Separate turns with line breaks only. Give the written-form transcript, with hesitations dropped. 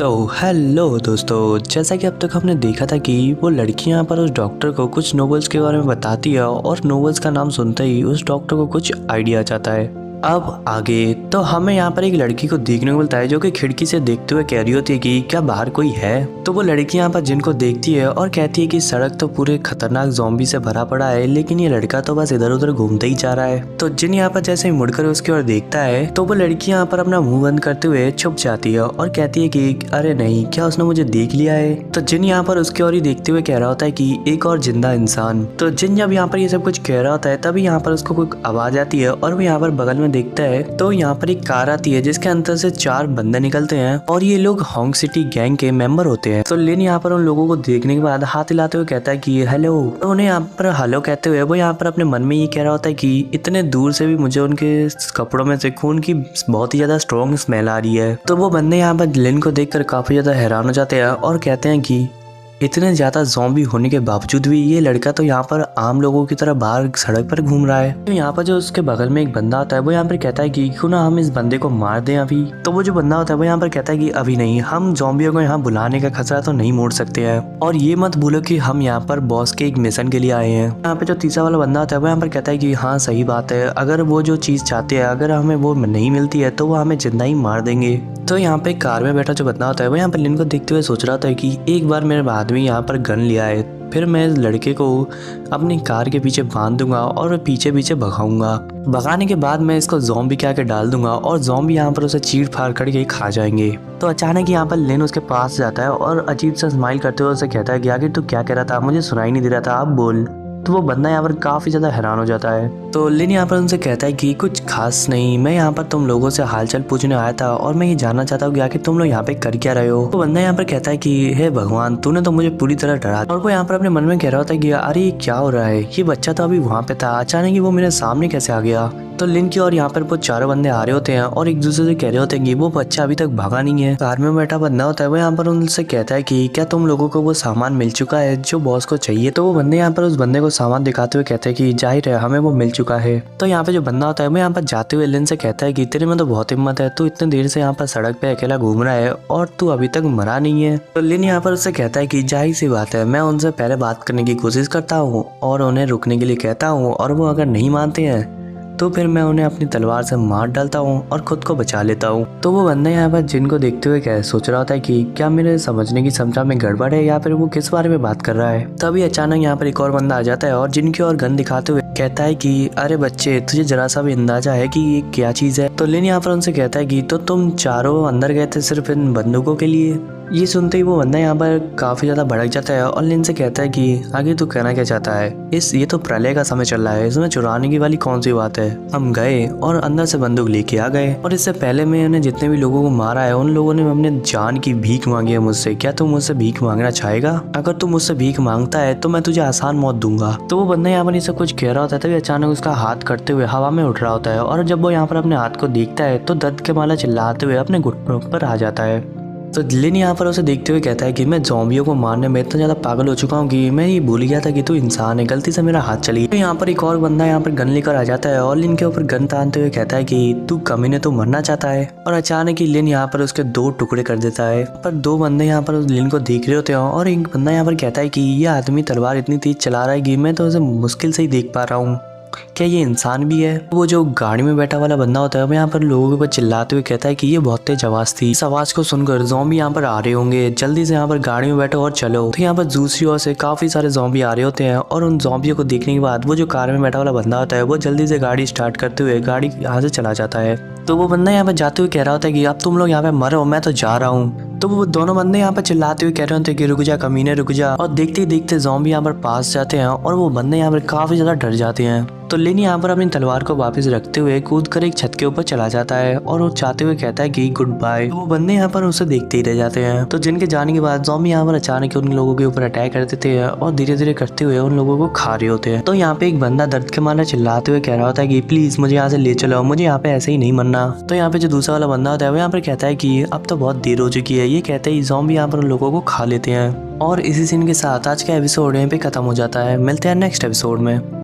तो हेलो दोस्तों, जैसा कि अब तक हमने देखा था कि वो लड़की यहाँ पर उस डॉक्टर को कुछ नोवेल्स के बारे में बताती है और नोवेल्स का नाम सुनते ही उस डॉक्टर को कुछ आइडिया आ जाता है। अब आगे तो हमें यहाँ पर एक लड़की को देखने को मिलता है जो कि खिड़की से देखते हुए कह रही होती है कि क्या बाहर कोई है। तो वो लड़की यहाँ पर जिनको देखती है और कहती है कि सड़क तो पूरे खतरनाक ज़ॉम्बी से भरा पड़ा है, लेकिन ये लड़का तो बस इधर उधर घूमते ही जा रहा है। तो जिन यहाँ पर जैसे ही मुड़कर उसकी ओर देखता है तो वो लड़की यहाँ पर अपना मुंह बंद करते हुए छुप जाती है और कहती है कि अरे नहीं, क्या उसने मुझे देख लिया है। तो जिन यहाँ पर उसकी ओर ही देखते हुए कह रहा होता है कि एक और जिंदा इंसान। तो जिन जब यहाँ पर ये सब कुछ कह रहा होता है तभी यहाँ पर उसको कोई आवाज आती है और वो यहाँ पर बगल में देखता है तो यहाँ पर एक कार आती है जिसके अंदर से 4 बंदे निकलते हैं और ये लोग हॉन्ग सिटी गैंग के मेंबर होते हैं। तो लिन यहाँ पर उन लोगों को देखने के बाद हाथ हिलाते हुए कहता है कि हेलो। तो उन्हें यहाँ पर हेलो कहते हुए वो यहाँ पर अपने मन में ये कह रहा होता है कि इतने दूर से भी मुझे उनके कपड़ों में से खून की बहुत ही ज्यादा स्ट्रॉन्ग स्मेल आ रही है। तो वो बंदे यहाँ पर लिन को देखकर काफी ज्यादा हैरान हो जाते हैं और कहते हैं कि इतने ज़्यादा ज़ॉम्बी होने के बावजूद भी ये लड़का तो यहाँ पर आम लोगों की तरह बाहर सड़क पर घूम रहा है। तो यहाँ पर जो उसके बगल में एक बंदा होता है वो यहाँ पर कहता है कि क्यों ना हम इस बंदे को मार दें अभी। तो वो जो बंदा होता है वो यहाँ पर कहता है कि अभी नहीं, हम ज़ॉम्बियों को यहाँ बुलाने का खतरा तो नहीं मोड़ सकते हैं और ये मत भूलो कि हम यहाँ पर बॉस के एक मिशन के लिए आए हैं। यहाँ पे जो तीसरा वाला बंदा होता है वो यहाँ पर कहता है कि हाँ सही बात है, अगर वो जो चीज़ चाहते हैं अगर हमें वो नहीं मिलती है तो वो हमें जिंदा ही मार देंगे। तो यहाँ पे कार में बैठा जो बंदा होता है वो यहाँ पर लिन को देखते हुए सोच रहा होता है कि एक बार मेरे आदमी यहाँ पर गन लिया है, फिर मैं इस लड़के को अपनी कार के पीछे बांध दूंगा और पीछे पीछे भगाऊंगा। भगाने के बाद मैं इसको ज़ॉम्बी के आके डाल दूंगा और ज़ॉम्बी यहाँ पर उसे चीर फाड़ करके खा जाएंगे। तो अचानक यहाँ पर लिन उसके पास जाता है और अजीब सा स्माइल करते हुए उसे कहता है कि आगे तू क्या कह रहा था, मुझे सुनाई नहीं दे रहा था, आप बोल। तो वो बंदा यहाँ पर काफ़ी ज़्यादा हैरान हो जाता है। तो लिन यहाँ पर उनसे कहता है कि कुछ खास नहीं, मैं यहाँ पर तुम लोगों से हालचाल पूछने आया था और मैं ये जानना चाहता हूँ कि आखिर तुम लोग यहाँ पे कर क्या रहे हो। तो बंदा यहाँ पर कहता है कि हे भगवान, तूने तो मुझे पूरी तरह डरा। और वो यहाँ पर अपने मन में कह रहा होता है कि अरे ये क्या हो रहा है, ये बच्चा तो अभी वहाँ पे था, अचानक ही वो मेरे सामने कैसे आ गया। तो लिन की और यहाँ पर वो चारों बंदे आ रहे होते हैं और एक दूसरे से कह रहे होते हैं कि वो बच्चा अभी तक भागा नहीं है। कार में बैठा बंदा होता है वो यहाँ पर उनसे कहता है कि क्या तुम लोगों को वो सामान मिल चुका है जो बॉस को चाहिए। तो वो बंदे यहाँ पर उस बंदे को सामान दिखाते हुए कहते हैं कि जाहिर है हमें वो मिल चुका है। तो यहाँ पे जो बंदा होता है वो यहाँ पर जाते हुए लिन से कहता है कि तेरे में तो बहुत हिम्मत है, तू इतने देर से यहाँ पर सड़क पे अकेला घूम रहा है और तू अभी तक मरा नहीं है। तो लिन यहाँ पर उससे कहता है कि जाहिर सी बात है, मैं उनसे पहले बात करने की कोशिश करता हूँ और उन्हें रुकने के लिए कहता हूँ और वो अगर नहीं मानते हैं तो फिर मैं उन्हें अपनी तलवार से मार डालता हूँ और खुद को बचा लेता हूँ। तो वो बंदा यहाँ पर जिनको देखते हुए क्या सोच रहा होता है कि क्या मेरे समझने की क्षमता में गड़बड़ है या फिर वो किस बारे में बात कर रहा है। तभी अचानक यहाँ पर एक और बंदा आ जाता है और जिनकी ओर गन दिखाते हुए कहता है कि अरे बच्चे, तुझे जरा सा भी अंदाजा है कि ये क्या चीज़ है। तो लिन यहाँ पर उनसे कहता है कि तो तुम चारों अंदर गए थे सिर्फ इन बंदूकों के लिए। ये सुनते ही वो बंदा यहाँ पर काफ़ी ज़्यादा भड़क जाता है और लिन से कहता है कि आगे तू कहना क्या चाहता है, ये तो प्रलय का समय चल रहा है, इसमें चुराने की वाली कौन सी बात है। हम गए और अंदर से बंदूक लेके आ गए और इससे पहले मैंने जितने भी लोगों को मारा है उन लोगों ने अपने जान की भीख मांगी है मुझसे। क्या तू मुझसे भीख मांगना चाहेगा? अगर तू मुझसे भीख मांगता है तो मैं तुझे आसान मौत दूंगा। तो वो बंदा यहाँ पर ये सब कुछ कह रहा होता है तभी अचानक उसका हाथ करते हुए हवा में उठ रहा होता है और जब वो यहाँ पर अपने हाथ को देखता है तो दर्द के माला चिल्लाते हुए अपने घुटनों पर आ जाता है। तो लिन यहाँ पर उसे देखते हुए कहता है कि मैं ज़ॉम्बियों को मारने में इतना ज़्यादा पागल हो चुका हूँ कि मैं ये भूल गया था कि तू इंसान है, गलती से मेरा हाथ चली। तो यहाँ पर एक और बंदा यहाँ पर गन लेकर आ जाता है और लिन के ऊपर गन तानते हुए कहता है कि तू कमीने तो मरना चाहता है। और अचानक ही लिन यहाँ पर उसके 2 टुकड़े कर देता है। पर 2 बंदे यहाँ पर लिन को देख रहे होते हैं और एक बंदा यहाँ पर कहता है कि ये आदमी तलवार इतनी तेज चला रहा है कि मैं तो उसे मुश्किल से ही देख पा रहा हूँ, क्या ये इंसान भी है। वो जो गाड़ी में बैठा वाला बंदा होता है वो यहाँ पर लोगों के ऊपर चिल्लाते हुए कहता है कि ये बहुत तेज आवाज थी, इस आवाज को सुनकर ज़ॉम्बी यहाँ पर आ रहे होंगे, जल्दी से यहाँ पर गाड़ी में बैठो और चलो। तो यहाँ पर दूसरी ओर से काफी सारे ज़ॉम्बी आ रहे होते हैं और उन ज़ॉम्बियों को देखने के बाद वो जो कार में बैठा वाला बंदा होता है वो जल्दी से गाड़ी स्टार्ट करते हुए गाड़ी यहाँ से चला जाता है। तो वो बंदा यहाँ पर जाते हुए कह रहा होता है कि अब तुम लोग यहाँ पे मरो, मैं तो जा रहा हूँ। तो वो दोनों बंदे यहाँ पर चिल्लाते हुए कह रहे होते हैं कि रुक जा कमीने रुक जा। और देखते ही देखते ज़ॉम्बी यहाँ पर पास जाते हैं और वो बंदे यहाँ पर काफी ज्यादा डर जाते हैं। तो लिन यहाँ पर अपनी तलवार को वापस रखते हुए कूद कर एक छत के ऊपर चला जाता है और वो चाहते हुए कहता है कि गुड बाय। तो वो बंदे यहाँ पर उसे देखते ही रह जाते हैं। तो जिनके जाने के बाद ज़ॉम्बी यहाँ पर अचानक उन लोगों के ऊपर अटैक कर देते हैं और धीरे धीरे करते हुए उन लोगों को खा रहे होते हैं। तो यहाँ पे एक बंदा दर्द के मारे चिल्लाते हुए कह रहा होता है कि प्लीज मुझे यहाँ से ले चलो, मुझे यहाँ पे ऐसे ही नहीं मरना। तो यहाँ पे जो दूसरा वाला बंदा होता है वो यहाँ पर कहता है कि अब तो बहुत देर हो चुकी है। ये कहते ही ज़ॉम्बी यहाँ पर उन लोगों को खा लेते हैं और इसी सीन के साथ आज का एपिसोड यहीं पे खत्म हो जाता है। मिलते हैं नेक्स्ट एपिसोड में।